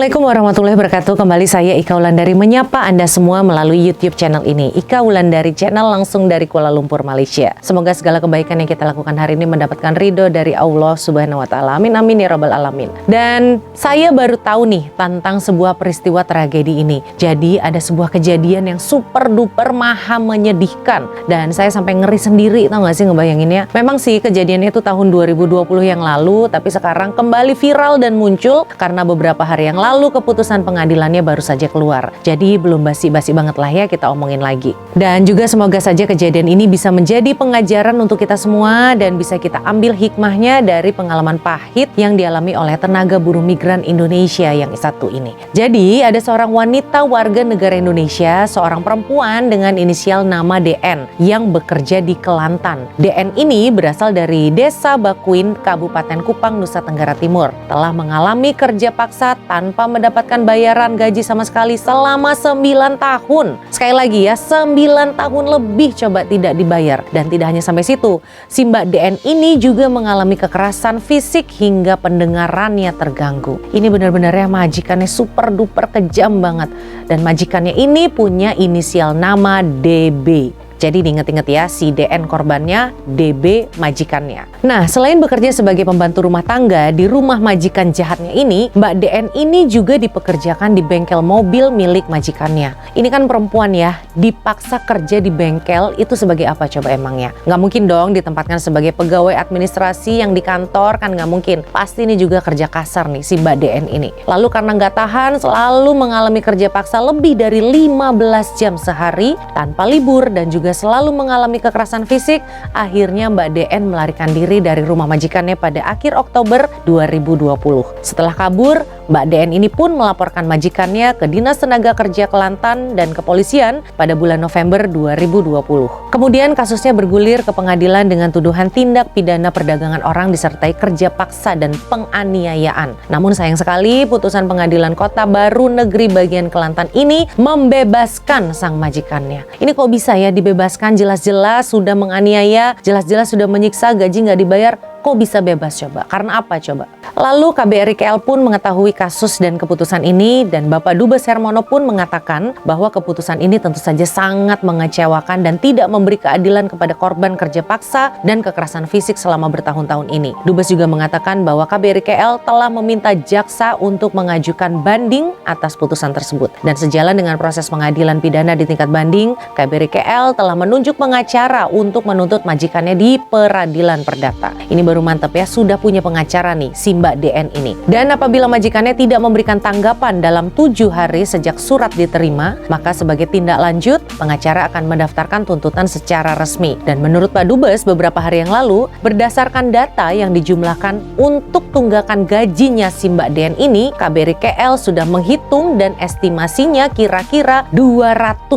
Assalamualaikum warahmatullahi wabarakatuh. Kembali saya Ika Wulandari menyapa Anda semua melalui YouTube channel ini. Ika Wulandari Channel langsung dari Kuala Lumpur, Malaysia. Semoga segala kebaikan yang kita lakukan hari ini mendapatkan ridho dari Allah Subhanahu wa taala. Amin amin ya rabbal alamin. Dan saya baru tahu nih tentang sebuah peristiwa tragedi ini. Jadi ada sebuah kejadian yang super duper maha menyedihkan dan saya sampai ngeri sendiri, tau gak sih ngebayanginnya. Memang sih kejadiannya itu tahun 2020 yang lalu, tapi sekarang kembali viral dan muncul karena beberapa hari yang lalu keputusan pengadilannya baru saja keluar. Jadi belum basi-basi banget lah ya kita omongin lagi. Dan juga semoga saja kejadian ini bisa menjadi pengajaran untuk kita semua dan bisa kita ambil hikmahnya dari pengalaman pahit yang dialami oleh tenaga buruh migran Indonesia yang satu ini. Jadi ada seorang wanita warga negara Indonesia, seorang perempuan dengan inisial nama DN yang bekerja di Kelantan. DN ini berasal dari Desa Bakuin, Kabupaten Kupang, Nusa Tenggara Timur. Telah mengalami kerja paksa tanpa mendapatkan bayaran gaji sama sekali selama 9 tahun. Sekali lagi ya, 9 tahun lebih coba tidak dibayar. Dan tidak hanya sampai situ, si Mbak DN ini juga mengalami kekerasan fisik hingga pendengarannya terganggu. Ini benar-benar ya majikannya super duper kejam banget. Dan majikannya ini punya inisial nama DB. Jadi diinget-inget ya, si DN korbannya, DB majikannya. Nah, selain bekerja sebagai pembantu rumah tangga di rumah majikan jahatnya ini, Mbak DN ini juga dipekerjakan di bengkel mobil milik majikannya. Ini kan perempuan ya, dipaksa kerja di bengkel itu sebagai apa coba emangnya? Nggak mungkin dong ditempatkan sebagai pegawai administrasi yang di kantor, kan nggak mungkin. Pasti ini juga kerja kasar nih si Mbak DN ini. Lalu karena nggak tahan, selalu mengalami kerja paksa lebih dari 15 jam sehari tanpa libur dan juga selalu mengalami kekerasan fisik, akhirnya Mbak DN melarikan diri dari rumah majikannya pada akhir Oktober 2020. Setelah kabur, Mbak DN ini pun melaporkan majikannya ke Dinas Tenaga Kerja Kelantan dan kepolisian pada bulan November 2020. Kemudian kasusnya bergulir ke pengadilan dengan tuduhan tindak pidana perdagangan orang disertai kerja paksa dan penganiayaan. Namun sayang sekali putusan pengadilan Kota Baru Negeri bagian Kelantan ini membebaskan sang majikannya. Ini kok bisa ya dibebaskan, jelas-jelas sudah menganiaya, jelas-jelas sudah menyiksa, gaji nggak dibayar, kok bisa bebas coba? Karena apa coba? Lalu KBRI KL pun mengetahui kasus dan keputusan ini dan Bapak Dubes Hermono pun mengatakan bahwa keputusan ini tentu saja sangat mengecewakan dan tidak memberi keadilan kepada korban kerja paksa dan kekerasan fisik selama bertahun-tahun ini. Dubes juga mengatakan bahwa KBRI KL telah meminta jaksa untuk mengajukan banding atas putusan tersebut. Dan sejalan dengan proses pengadilan pidana di tingkat banding, KBRI KL telah menunjuk pengacara untuk menuntut majikannya di peradilan perdata. Ini baru mantap ya, sudah punya pengacara nih si Mbak DN ini. Dan apabila majikannya tidak memberikan tanggapan dalam 7 hari sejak surat diterima, maka sebagai tindak lanjut pengacara akan mendaftarkan tuntutan secara resmi. Dan menurut Pak Dubes beberapa hari yang lalu, berdasarkan data yang dijumlahkan untuk tunggakan gajinya si Mbak DN ini, KBRI KL sudah menghitung dan estimasinya kira-kira 200.000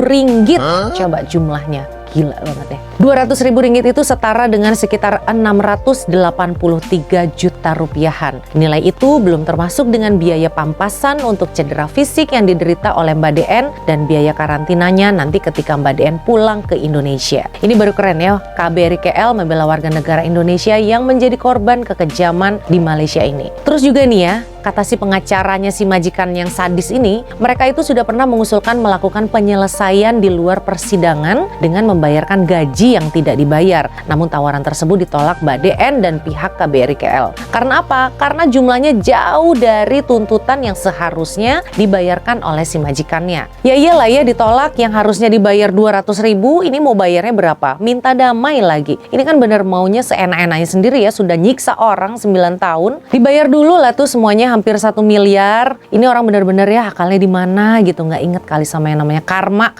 ringgit. Coba jumlahnya. Gila banget ya. 200.000 ringgit itu setara dengan sekitar 683 juta rupiahan. Nilai itu belum termasuk dengan biaya pampasan untuk cedera fisik yang diderita oleh Mbak DN dan biaya karantinanya nanti ketika Mbak DN pulang ke Indonesia. Ini baru keren ya, KBRI KL membela warga negara Indonesia yang menjadi korban kekejaman di Malaysia ini. Terus juga nih ya, kata si pengacaranya si majikan yang sadis ini, mereka itu sudah pernah mengusulkan melakukan penyelesaian di luar persidangan dengan membayarkan gaji yang tidak dibayar. Namun tawaran tersebut ditolak Mbak DN dan pihak KBRI KL. Karena apa? Karena jumlahnya jauh dari tuntutan yang seharusnya dibayarkan oleh si majikannya. Ya iyalah ya, ditolak yang harusnya dibayar 200.000, ini mau bayarnya berapa? Minta damai lagi. Ini kan bener maunya seenak-enaknya sendiri ya, sudah nyiksa orang 9 tahun. Dibayar dulu lah tuh semuanya hampir 1 miliar. Ini orang bener-bener ya akalnya di mana gitu, nggak inget kali sama yang namanya karma.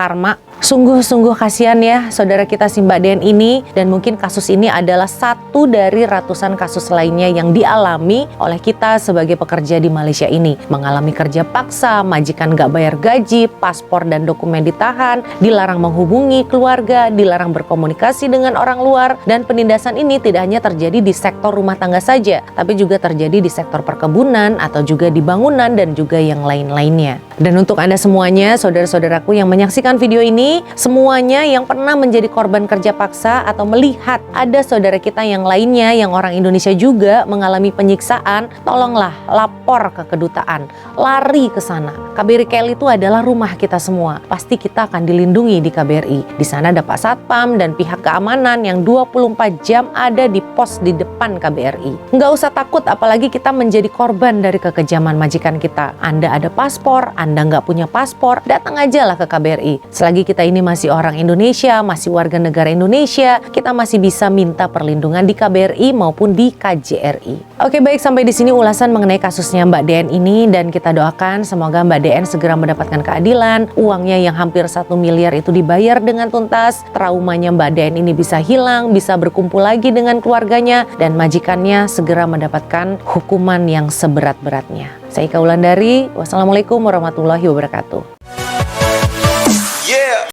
Sungguh-sungguh kasihan ya saudara kita si Mbak DN ini, dan mungkin kasus ini adalah satu dari ratusan kasus lainnya yang dialami oleh kita sebagai pekerja di Malaysia ini. Mengalami kerja paksa, majikan gak bayar gaji, paspor dan dokumen ditahan, dilarang menghubungi keluarga, dilarang berkomunikasi dengan orang luar, dan penindasan ini tidak hanya terjadi di sektor rumah tangga saja, tapi juga terjadi di sektor perkebunan atau juga di bangunan dan juga yang lain-lainnya. Dan untuk Anda semuanya, saudara-saudaraku yang menyaksikan video ini, semuanya yang pernah menjadi korban kerja paksa atau melihat ada saudara kita yang lainnya yang orang Indonesia juga mengalami penyiksaan, tolonglah lapor ke kedutaan, lari ke sana. KBRI KL itu adalah rumah kita semua. Pasti kita akan dilindungi di KBRI. Di sana ada Pak Satpam dan pihak keamanan yang 24 jam ada di pos di depan KBRI. Nggak usah takut, apalagi kita menjadi korban dari kekejaman majikan kita. Anda ada paspor, Anda nggak punya paspor, datang aja lah ke KBRI. Selagi kita ini masih orang Indonesia, masih warga negara Indonesia, kita masih bisa minta perlindungan di KBRI maupun di KJRI. Oke, baik, sampai di sini ulasan mengenai kasusnya Mbak DN ini, dan kita doakan semoga Mbak DN segera mendapatkan keadilan, uangnya yang hampir 1 miliar itu dibayar dengan tuntas, traumanya Mbak DN ini bisa hilang, bisa berkumpul lagi dengan keluarganya, dan majikannya segera mendapatkan hukuman yang seberat-beratnya. Saya Ika Wulandari, wassalamualaikum warahmatullahi wabarakatuh.